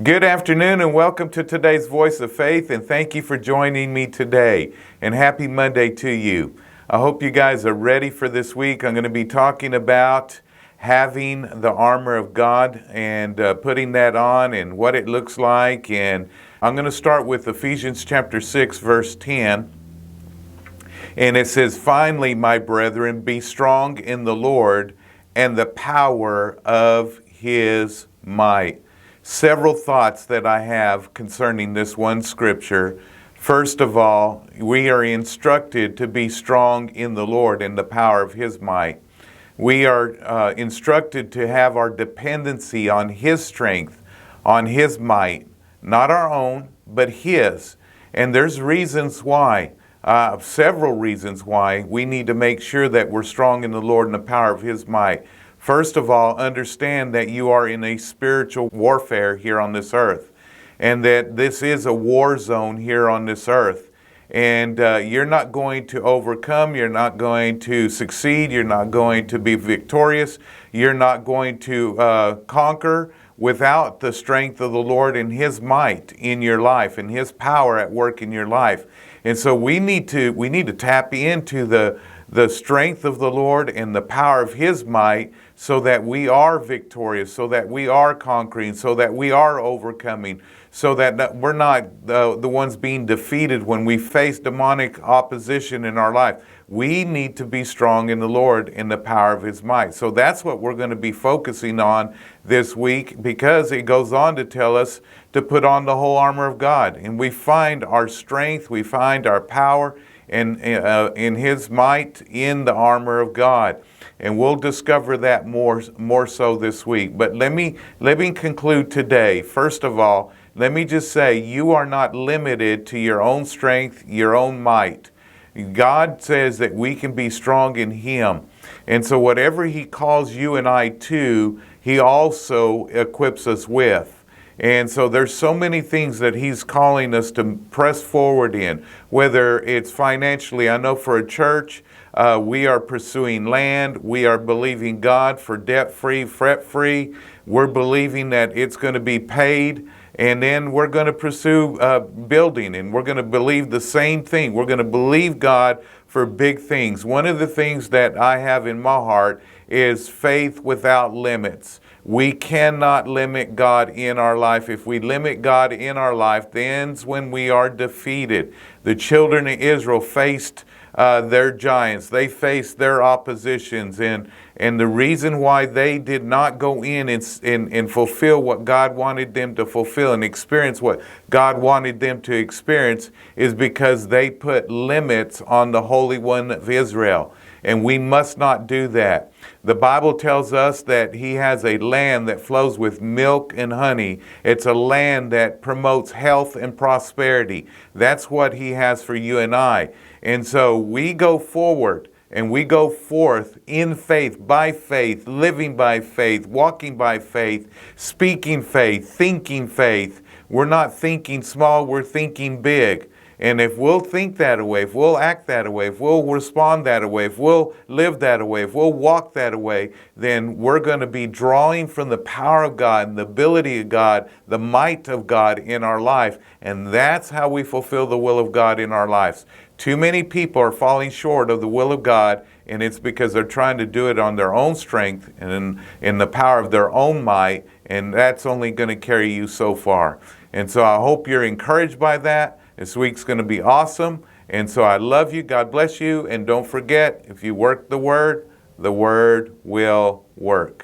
Good afternoon and welcome to today's Voice of Faith, and thank you for joining me today, and happy Monday to you. I hope you guys are ready for this week. I'm going to be talking about having the armor of God and putting that on and what it looks like, and I'm going to start with Ephesians chapter 6 verse 10, and it says, "Finally, my brethren, be strong in the Lord and the power of His might." Several thoughts that I have concerning this one scripture. First of all, we are instructed to be strong in the Lord and the power of His might. We are instructed to have our dependency on His strength, on His might, not our own, but His. And there's reasons why, several reasons why we need to make sure that we're strong in the Lord and the power of His might. First of all, understand that you are in a spiritual warfare here on this earth, and that this is a war zone here on this earth. And you're not going to overcome, you're not going to succeed, you're not going to be victorious, you're not going to conquer without the strength of the Lord and His might in your life and His power at work in your life. And so we need to tap into the strength of the Lord and the power of His might, so that we are victorious, so that we are conquering, so that we are overcoming, so that we're not the ones being defeated when we face demonic opposition in our life. We need to be strong in the Lord and the power of His might. So that's what we're going to be focusing on this week, because it goes on to tell us to put on the whole armor of God. And we find our strength, we find our power in His might in the armor of God. And we'll discover that more so this week. But let me conclude today. First of all, let me just say, you are not limited to your own strength, your own might. God says that we can be strong in Him. And so whatever He calls you and I to, He also equips us with. And so there's so many things that He's calling us to press forward in, whether it's financially. I know for a church, we are pursuing land. We are believing God for debt-free, fret-free. We're believing that it's going to be paid. And then we're going to pursue building, and we're going to believe the same thing. We're going to believe God for big things. One of the things that I have in my heart is faith without limits. We cannot limit God in our life. If we limit God in our life, then's when we are defeated. The children of Israel faced their giants. They faced their oppositions, and the reason why they did not go in and fulfill what God wanted them to fulfill and experience what God wanted them to experience is because they put limits on the Holy One of Israel. And we must not do that. The Bible tells us that He has a land that flows with milk and honey. It's a land that promotes health and prosperity. That's what He has for you and I. And so we go forward and we go forth in faith, by faith, living by faith, walking by faith, speaking faith, thinking faith. We're not thinking small, we're thinking big. And if we'll think that way, if we'll act that way, if we'll respond that way, if we'll live that way, if we'll walk that way, then we're going to be drawing from the power of God and the ability of God, the might of God in our life. And that's how we fulfill the will of God in our lives. Too many people are falling short of the will of God, and it's because they're trying to do it on their own strength and in the power of their own might, and that's only going to carry you so far. And so I hope you're encouraged by that. This week's going to be awesome. And so I love you. God bless you. And don't forget, if you work the Word will work.